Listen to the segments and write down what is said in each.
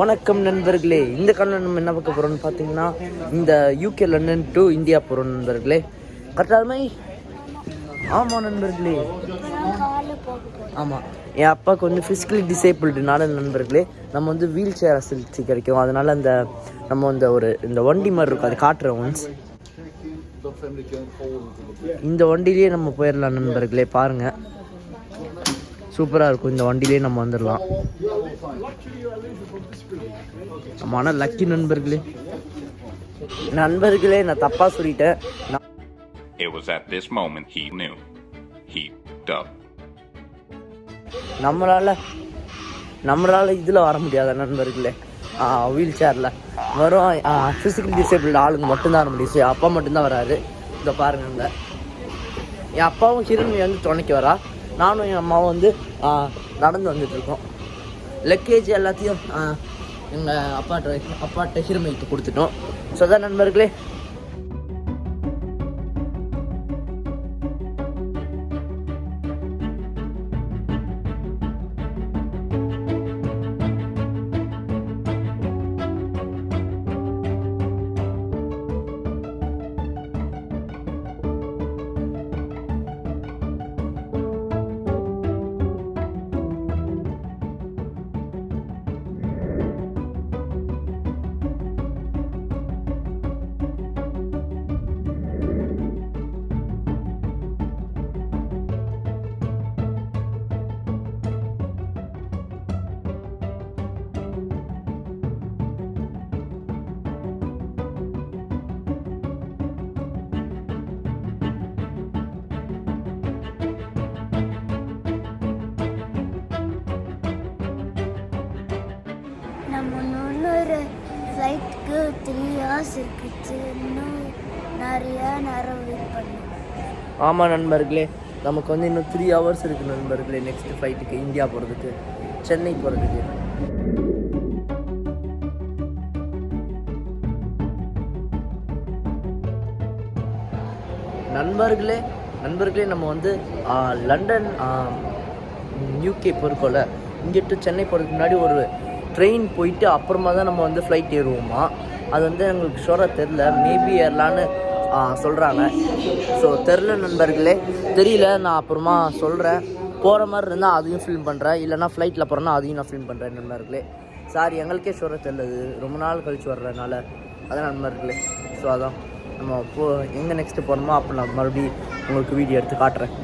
வணக்கம் நண்பர்களே, இந்த காலம் நம்ம என்ன பார்க்க போகிறோம்னு பார்த்தீங்கன்னா, இந்த யூகே லண்டன் டு இந்தியா போகிறோம் நண்பர்களே. கரெக்டாக ஆமாம் நண்பர்களே, ஆமாம். என் அப்பாவுக்கு வந்து ஃபிசிக்கலி டிசேபிள்டுனால நண்பர்களே நம்ம வந்து வீல் சேர் அசிலிட்டி கிடைக்கும். அதனால் அந்த நம்ம இந்த வண்டி மாதிரி இருக்கும், அது காட்டுறேன் ஒன்ஸ். இந்த வண்டியிலேயே நம்ம போயிடலாம் நண்பர்களே. பாருங்கள், சூப்பராக இருக்கும். இந்த வண்டியிலே நம்ம வந்துடலாம். ஆமாம், லக்கி நண்பர்களே. நான் தப்பாக சொல்லிட்டேன். It was at this moment he knew. He f***ed up. நம்மளால இதில் வர முடியாத நண்பர்களே, வீல் சேரில் வரும். ஃபிசிக்கலி டிசேபிள்டு ஆளுங்க மட்டும்தான் வர முடியும். அப்பா மட்டும்தான் வராரு. இதை பாருங்க, என் அப்பாவும் ஹிரண்மை வந்து துணைக்கு வரா. நானும் என் அம்மாவும் வந்து நடந்து வந்துட்டுருக்கோம். லக்கேஜ் எல்லாத்தையும் எங்கள் அப்பாட்ட ஹிரமைக்கு கொடுத்துட்டோம். ஸோ தான் நண்பர்களே, நம்ம இன்னொரு ஃப்ளைட்டுக்கு 3 hours இருக்குது. இன்னும் நிறைய நேரம் வெயிட் பண்ணணும். ஆமாம் நண்பர்களே, நமக்கு வந்து இன்னும் 3 hours இருக்குது நண்பர்களே. நெக்ஸ்ட் ஃப்ளைட்டுக்கு இந்தியா போகிறதுக்கு, சென்னை போகிறதுக்கு. நண்பர்களே நம்ம வந்து லண்டன் யூகே போகிறோம்ல, இங்கே டு சென்னை போகிறதுக்கு முன்னாடி ஒரு ட்ரெயின் போயிட்டு அப்புறமா தான் நம்ம வந்து ஃப்ளைட் ஏறுவோமா. அது வந்து எங்களுக்கு ஷோராக தெரில. மேபி ஏறலான்னு சொல்கிறாங்க. ஸோ தெரில நண்பர்களே, தெரியல. நான் அப்புறமா சொல்கிறேன். போகிற மாதிரி இருந்தால் அதையும் ஃபில்ம் பண்ணுறேன், இல்லைனா ஃப்ளைட்டில் போகிறேன்னா அதையும் நான் ஃபில்ம் பண்ணுறேன் நண்பர்களே. சாரி, எங்களுக்கே ஷோராக தெரியல, ரொம்ப நாள் கழிச்சு வர்றதுனால. அதான் நண்பர்களே. ஸோ அதான் நம்ம எங்கே நெக்ஸ்ட்டு போகிறோமோ அப்போ நான் மறுபடியும் உங்களுக்கு வீடியோ எடுத்து காட்டுறேன்.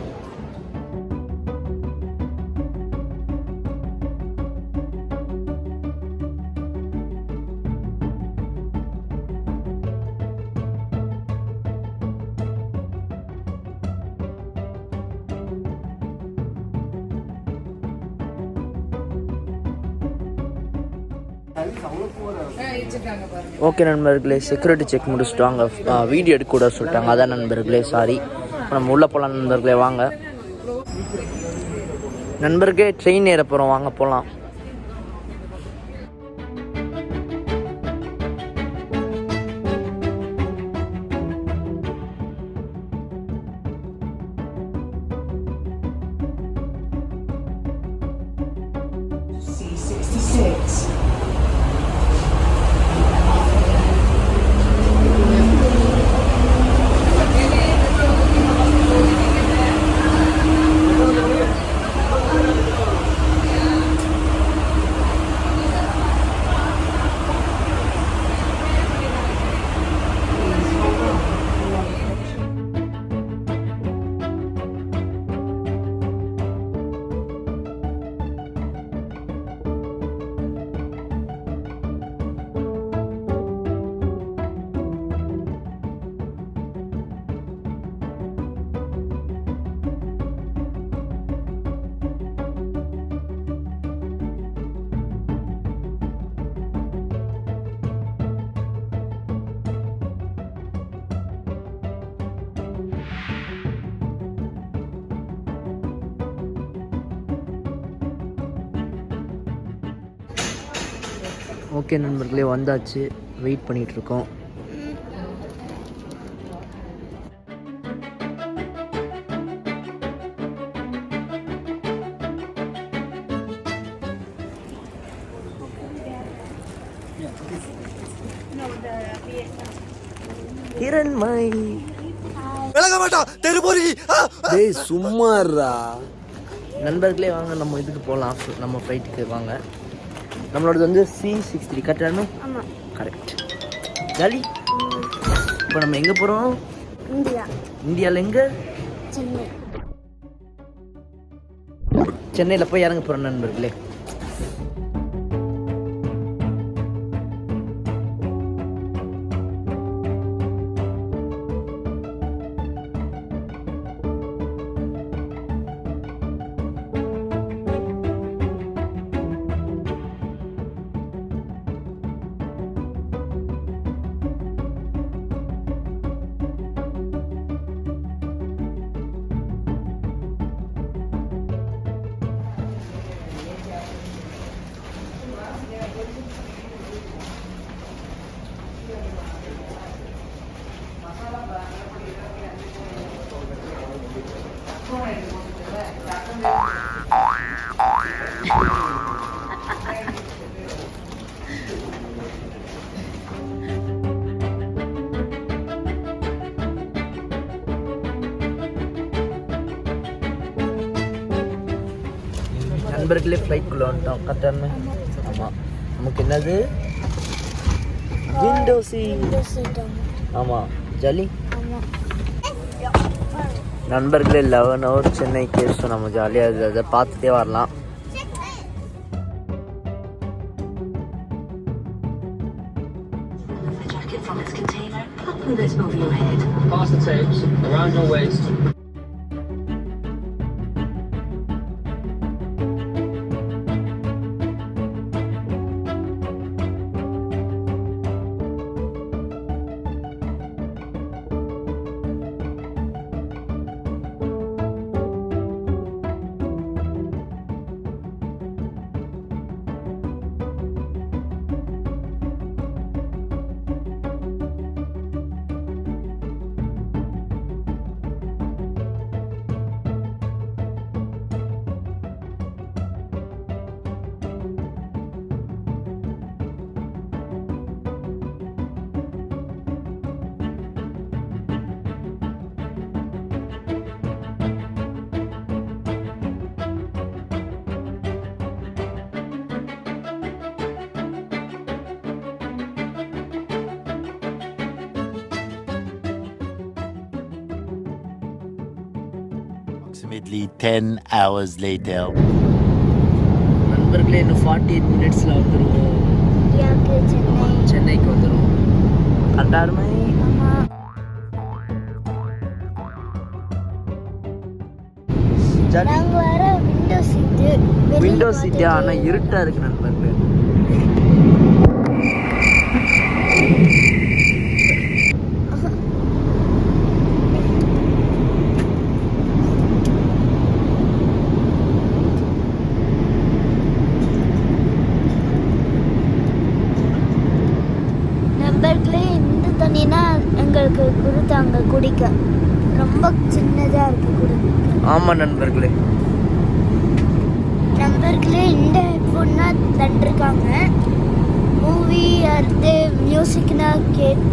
ஓகே நண்பர்களே, செக்யூரிட்டி செக் முடிச்சுட்டு வாங்க, வீடியோ எடுக்க கூட சொல்லிட்டாங்க. அதான் நண்பர்களே, சாரி. நம்ம உள்ளே போகலாம் நண்பர்களே. வாங்க நண்பர்களே, ட்ரெயின் ஏற போகிறோம், வாங்க போகலாம். ஓகே நண்பர்களே, வந்தாச்சு. வெயிட் பண்ணிகிட்ருக்கோம். ஹிரண்மை விலக மாட்டான் தெருபொறி. டேய் சும்மாறா. நண்பர்களே வாங்க நம்ம இதுக்கு போகலாம். நம்ம ஃப்ளைட்டுக்கு வாங்க. நம்மளோடது வந்து C63 கரெக்டானு? ஆமாம், கரெக்ட். ஜாலி. இப்போ நம்ம எங்கே போகிறோம்? இந்தியா, இந்தியாவில் எங்கே? சென்னை. சென்னையில் போய் இறங்க போகிறோம் நண்பர்களே. நண்பர்களே ஃப்ளைட்குள்ளே வந்துட்டோம். கரெக்டான? ஆமாம். நமக்கு என்னது? Window seat. ஆமாம், ஜாலி. ஆமாம். நண்பர்களே 11 hour சென்னைக்கு. ஸோ நம்ம ஜாலியாக அதை பார்த்துட்டே வரலாம். From its container, pull it over your head. Pass the tapes around your waist. Approximately 10 hours later. நண்பர்களே இன்னும் 48 minutesல வந்துடுவோம். இந்தியாவுக்கு சென்னை. சென்னைக்கு வந்துடுவோம். கரெக்டாக? ஆமாம். ஜாலி. நாங்கள் வர விண்டோ சீட்டு. விண்டோ சீட்டே, ஆனால் இருட்டாக இருக்கு நண்பர்களே. நண்பர்களே இந்த தண்ணினா எங்களுக்கு கொடுத்தாங்க குடிக்க. ரொம்ப சின்னதாக இருக்குது குடிக்க. ஆமாம் நண்பர்களே. நண்பர்களே இந்த ஹெட்ஃபோன் தான் தண்டிருக்காங்க. மூவி அடுத்து மியூசிக்னா கேட்க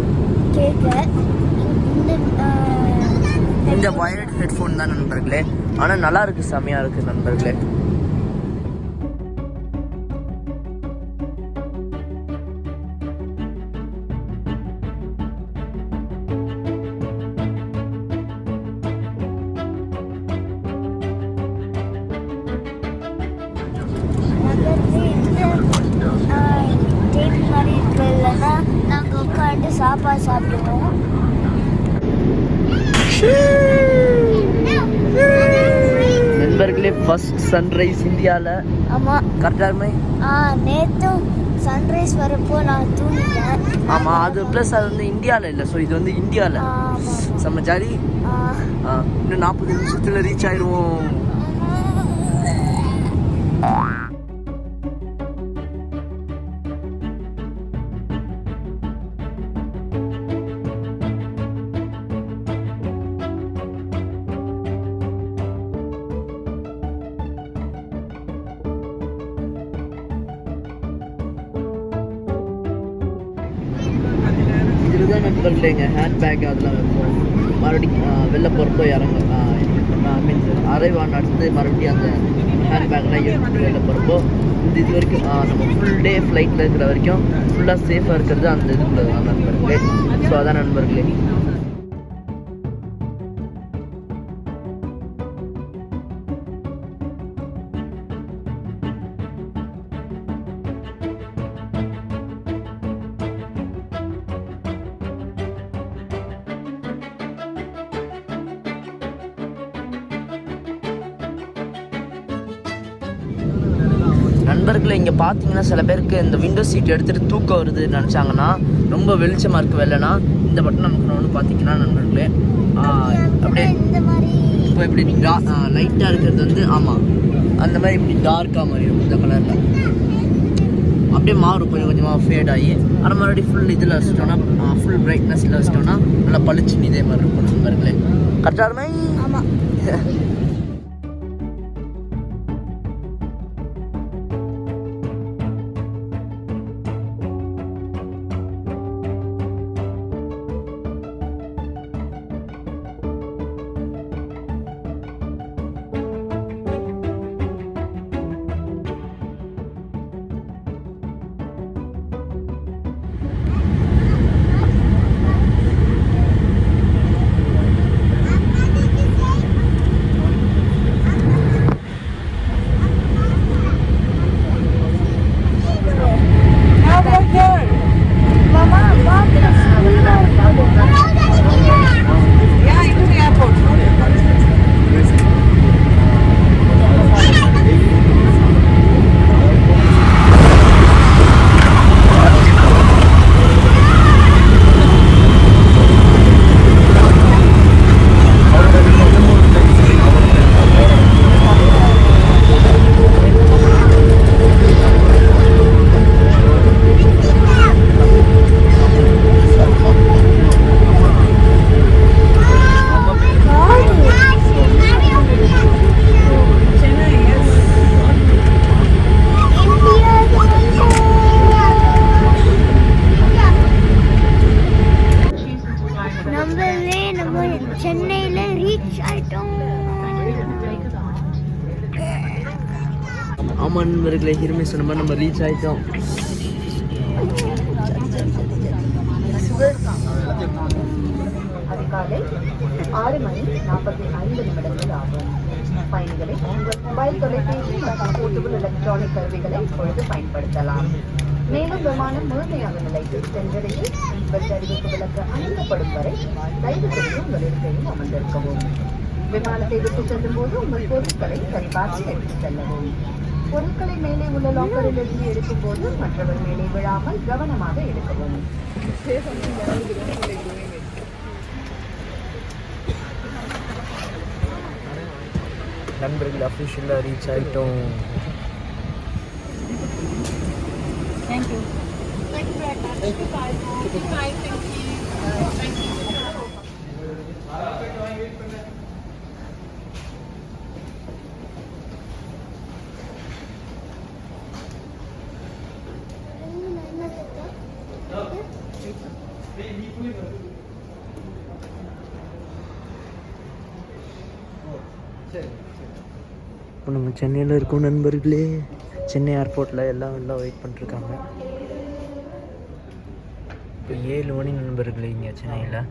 இந்த வயர்ட் ஹெட்ஃபோன் தான் நண்பர்களே. ஆனால் நல்லா இருக்கு, செமையாக இருக்குது நண்பர்களே. டேப் மாதிரி இருக்கிறதுலன்னா நாங்கள் உட்காந்து சாப்பாடு சாப்பிடுவோம். நண்பர்களே ஃபர்ஸ்ட் சன்ரைஸ் இந்தியாவில். ஆமாம். கரெக்டாக? நேற்றும் சன்ரைஸ் வரப்போ நான் தூங்கிட்டேன். ஆமாம், அது ப்ளஸ் அது வந்து இந்தியாவில் இல்லை. ஸோ இது வந்து இந்தியாவில். செம்ம ஜாலி. இன்னும் 40 நிமிஷத்தில் ரீச் ஆயிடுவோம். இதுதான் நண்பர்களே எங்கள் ஹேண்ட்பேக் அதெல்லாம் வைப்போம். மறுபடியும் வெளில போகிறப்போ மீன்ஸ் அரைவான் நடந்து மறுபடியும் அந்த ஹேண்ட்பேக்லாம் எடுத்துகிட்டு வெளில போகிறப்போ இது வரைக்கும் நம்ம ஃபுல் டே ஃப்ளைட்டில் இருக்கிற வரைக்கும் ஃபுல்லாக சேஃபாக இருக்கிறது அந்த இதுக்குள்ள தான் நண்பர்களே. ஸோ அதான் நண்பர்களே. நண்பர்களே இங்கே பார்த்தீங்கன்னா சில பேருக்கு இந்த விண்டோ சீட் எடுத்துகிட்டு தூக்கம் வருது நினச்சாங்கன்னா, ரொம்ப வெளிச்சமாக இருக்குது வெளிலனா இந்த பட்டன் நமக்கு பார்த்தீங்கன்னா நண்பர்களே அப்படியே இப்போ இப்படி லைட்டாக இருக்கிறது வந்து ஆமாம் அந்த மாதிரி இப்படி டார்க்காக மாறிடும். இந்த கலரில் அப்படியே மாறும் கொஞ்சம் கொஞ்சமாக ஃபேட் ஆகி. ஆனால் மறுபடியும் ஃபுல் இதில் வச்சிட்டோன்னா ஃபுல் பிரைட்னஸில் வச்சிட்டோன்னா நல்லா பளிச்சுன்னு இதே மாதிரி இருக்கும் நண்பர்களே. கரெக்டாக இருமே? ஆமாம். சென்னையில் ரீச் ஆயிட்டோம். ஆமாம் நண்பர்களே, ஹிருமி சொன்ன மாதிரி நம்ம ரீச் ஆகிட்டோம். அதிகாலை 6:45 ஆகும். பயணிகளை உங்கள் மொபைல் தொலைபேசி மற்றும் போர்ட்டபிள் எலக்ட்ரானிக் கருவிகளை இப்பொழுது பயன்படுத்தலாம். மேலும் விமானம் முழுமையாக நிலையில் சென்றடையில் சீட்பெல்ட் அறிவிப்பு விளக்க அணியப்படும் வரை தயவு செய்து உங்கள் இருக்கையில் அமர்ந்திருக்கவும். விமானத்தை விட்டு செல்லும் போது உங்கள் பொருட்களை சரிபார்த்து எடுத்துச் செல்லவும். பொருட்களை மேலே உள்ள லாக்கரில் இருந்து எடுக்கும் போது மற்றவர் மேலே விழாமல் கவனமாக எடுக்கவும். நண்பர்கள் அஃபிஷியலாக ரீச் ஆகிட்டோம். தேங்க்யூ. இப்போ நம்ம சென்னையில் இருக்கோம் நண்பர்களே. சென்னை ஏர்போர்ட்டில் எல்லாம் வெயிட் பண்ணிட்டுருக்காங்க. இப்போ 7 மணி நண்பர்களே இங்கே சென்னையில்.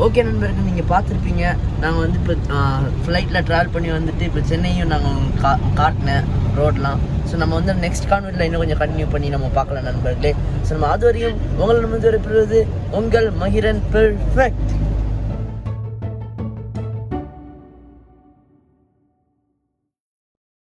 ஓகே நண்பர்கள், நீங்கள் பார்த்துருப்பீங்க நாங்கள் வந்து இப்போ ஃப்ளைட்டில் ட்ராவல் பண்ணி வந்துட்டு இப்போ சென்னையும் நாங்கள் காட்டினேன் ரோட்லாம். ஸோ நம்ம வந்து நெக்ஸ்ட் கான்வெர்ட்டில் இன்னும் கொஞ்சம் கண்டினியூ பண்ணி நம்ம பார்க்கலாம் நண்பர்களே. ஸோ நம்ம அது வரையும் உங்களை நம்ம பெறுவது உங்கள் மகிரன் பெர்ஃபெக்ட்.